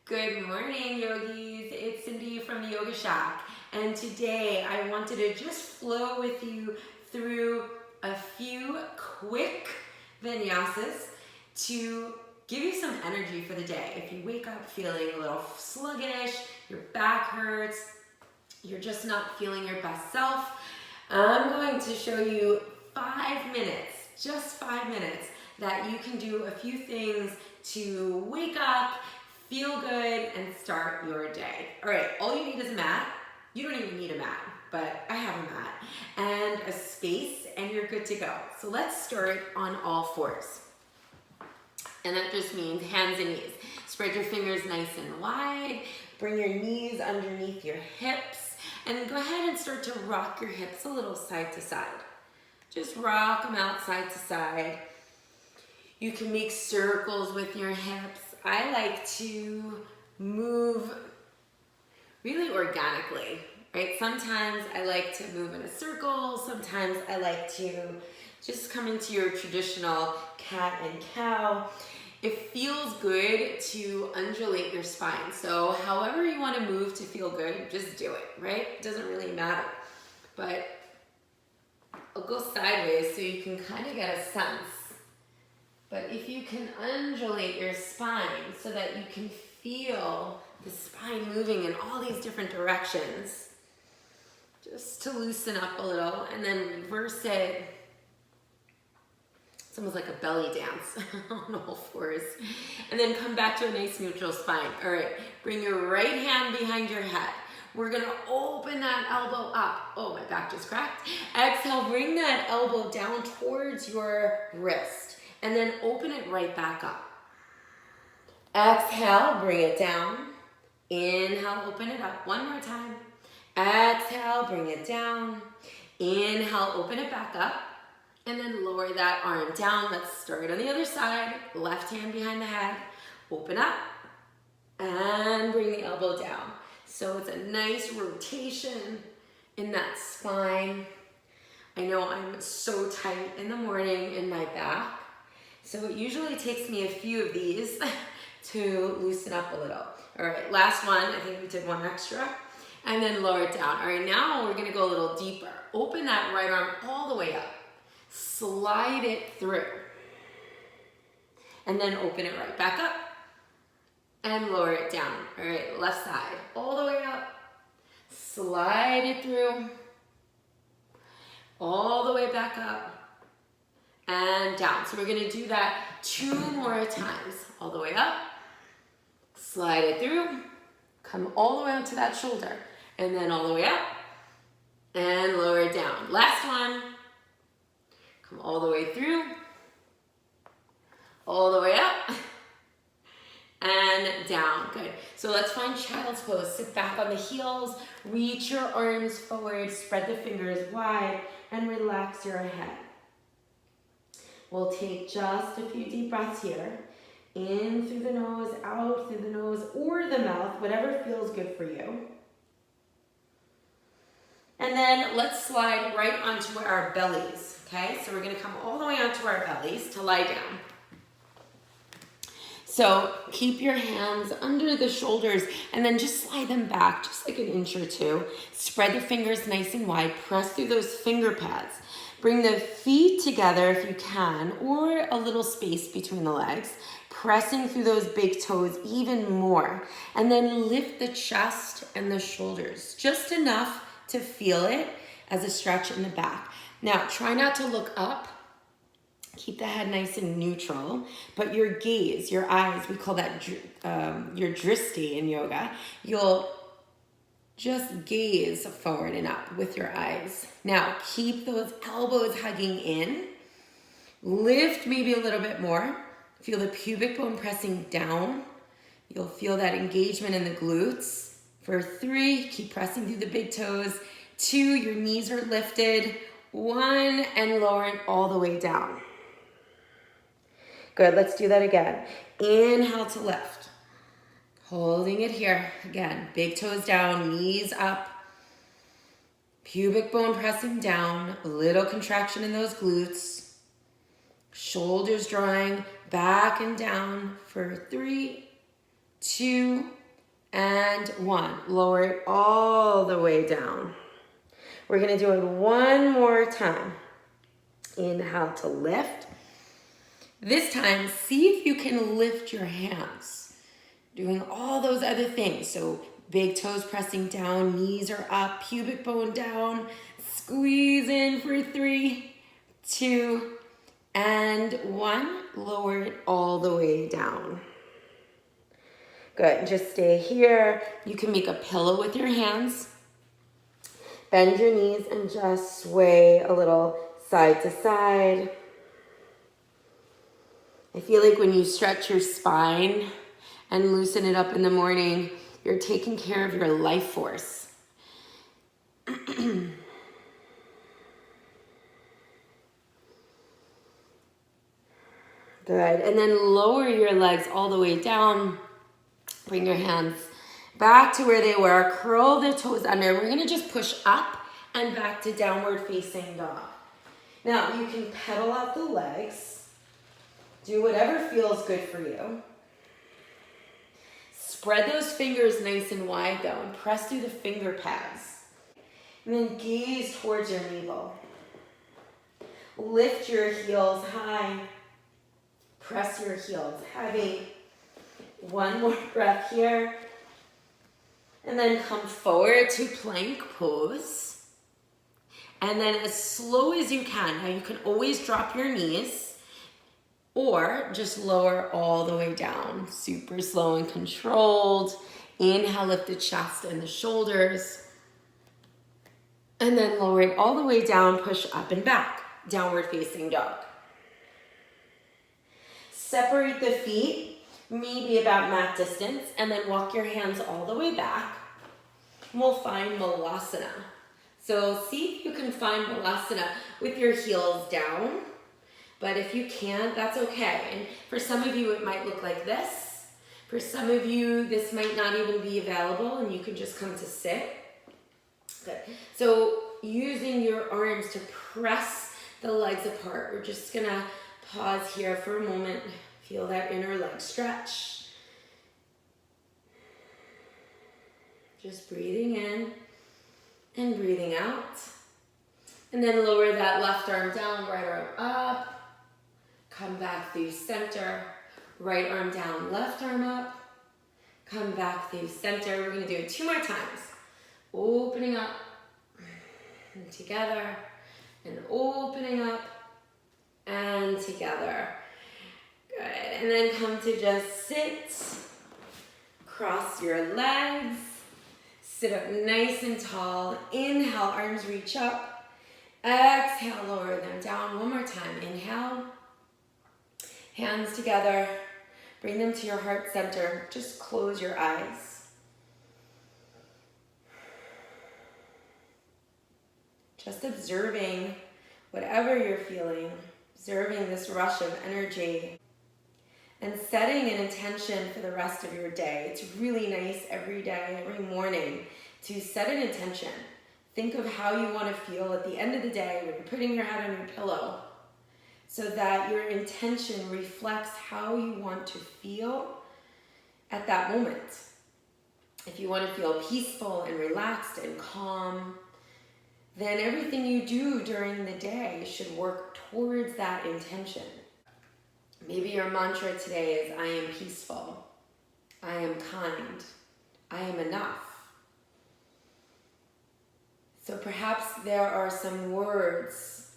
Good morning, yogis. It's Cindy from the Yoga Shack, and today I wanted to just flow with you through a few quick vinyasas to give you some energy for the day. If you wake up feeling a little sluggish, your back hurts, you're just not feeling your best self, I'm going to show you 5 minutes, just 5 minutes, that you can do a few things to wake up, feel good, and start your day. All right, all you need is a mat. You don't even need a mat, but I have a mat, and a space, and you're good to go. So let's start on all fours. And that just means hands and knees. Spread your fingers nice and wide. Bring your knees underneath your hips, and go ahead and start to rock your hips a little side to side. Just rock them out side to side. You can make circles with your hips. I like to move really organically, right? Sometimes I like to move in a circle. Sometimes I like to just come into your traditional cat and cow. It feels good to undulate your spine. So however you want to move to feel good, just do it, right? It doesn't really matter. But I'll go sideways so you can kind of get a sense. But if you can undulate your spine so that you can feel the spine moving in all these different directions, just to loosen up a little, and then reverse it. It's almost like a belly dance on all fours. And then come back to a nice neutral spine. All right, bring your right hand behind your head. We're gonna open that elbow up. Oh, my back just cracked. Exhale, bring that elbow down towards your wrist. And then open it right back up. Exhale, bring it down. Inhale, open it up. One more time. Exhale, bring it down. Inhale, open it back up. And then lower that arm down. Let's start on the other side. Left hand behind the head. Open up. And bring the elbow down. So it's a nice rotation in that spine. I know I'm so tight in the morning in my back. So it usually takes me a few of these to loosen up a little. All right, last one. I think we did one extra. And then lower it down. All right, now we're gonna go a little deeper. Open that right arm all the way up. Slide it through. And then open it right back up. And lower it down. All right, left side. All the way up. Slide it through. All the way back up. And down. So we're going to do that 2 more times. All the way up. Slide it through. Come all the way onto that shoulder. And then all the way up. And lower it down. Last one. Come all the way through. All the way up. And down. Good. So let's find child's pose. Sit back on the heels. Reach your arms forward. Spread the fingers wide. And relax your head. We'll take just a few deep breaths here. In through the nose, out through the nose, or the mouth, whatever feels good for you. And then let's slide right onto our bellies, okay? So we're gonna come all the way onto our bellies to lie down. So keep your hands under the shoulders and then just slide them back just like an inch or two. Spread the fingers nice and wide. Press through those finger pads. Bring the feet together if you can, or a little space between the legs. Pressing through those big toes even more. And then lift the chest and the shoulders. Just enough to feel it as a stretch in the back. Now, try not to look up. Keep the head nice and neutral, but your gaze, your eyes, we call that your drishti in yoga. You'll just gaze forward and up with your eyes. Now, keep those elbows hugging in. Lift maybe a little bit more. Feel the pubic bone pressing down. You'll feel that engagement in the glutes. For 3, keep pressing through the big toes. 2, your knees are lifted. 1, and lower it all the way down. Good, let's do that again. Inhale to lift. Holding it here. Again, big toes down, knees up. Pubic bone pressing down. A little contraction in those glutes. Shoulders drawing back and down for 3, 2, and 1. Lower it all the way down. We're gonna do it one more time. Inhale to lift. This time, see if you can lift your hands. Doing all those other things. So big toes pressing down, knees are up, pubic bone down. Squeeze in for 3, 2, and 1. Lower it all the way down. Good, just stay here. You can make a pillow with your hands. Bend your knees and just sway a little side to side. I feel like when you stretch your spine and loosen it up in the morning, you're taking care of your life force. Good, and then lower your legs all the way down. Bring your hands back to where they were. Curl the toes under. We're gonna just push up and back to downward facing dog. Now, you can pedal out the legs. Do whatever feels good for you. Spread those fingers nice and wide though, and press through the finger pads. And then gaze towards your navel. Lift your heels high. Press your heels heavy. One more breath here. And then come forward to plank pose. And then as slow as you can. Now you can always drop your knees or just lower all the way down. Super slow and controlled. Inhale, lift the chest and the shoulders. And then lower it all the way down, push up and back. Downward facing dog. Separate the feet, maybe about mat distance, and then walk your hands all the way back. We'll find Malasana. So see if you can find Malasana with your heels down. But if you can't, that's okay. And for some of you, it might look like this. For some of you, this might not even be available and you can just come to sit. Good. So using your arms to press the legs apart. We're just gonna pause here for a moment. Feel that inner leg stretch. Just breathing in and breathing out. And then lower that left arm down, right arm up. Come back through center. Right arm down, left arm up. Come back through center. We're gonna do it 2 more times. Opening up and together. And opening up and together. Good, and then come to just sit. Cross your legs. Sit up nice and tall. Inhale, arms reach up. Exhale, lower them down. One more time. Inhale. Hands together. Bring them to your heart center. Just close your eyes. Just observing whatever you're feeling. Observing this rush of energy. And setting an intention for the rest of your day. It's really nice every day, every morning, to set an intention. Think of how you want to feel at the end of the day when you're putting your head on your pillow, so that your intention reflects how you want to feel at that moment. If you want to feel peaceful and relaxed and calm, then everything you do during the day should work towards that intention. Maybe your mantra today is, I am peaceful, I am kind, I am enough. So perhaps there are some words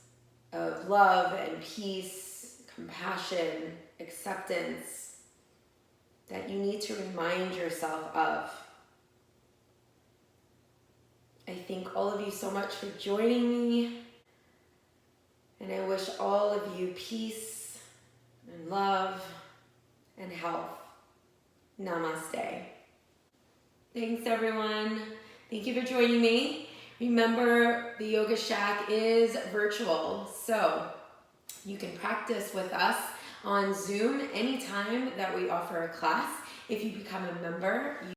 of love and peace, compassion, acceptance that you need to remind yourself of. I thank all of you so much for joining me, and I wish all of you peace and love and health. Namaste. Thanks everyone. Thank you for joining me. Remember, the Yoga Shack is virtual, so you can practice with us on Zoom anytime that we offer a class. If you become a member,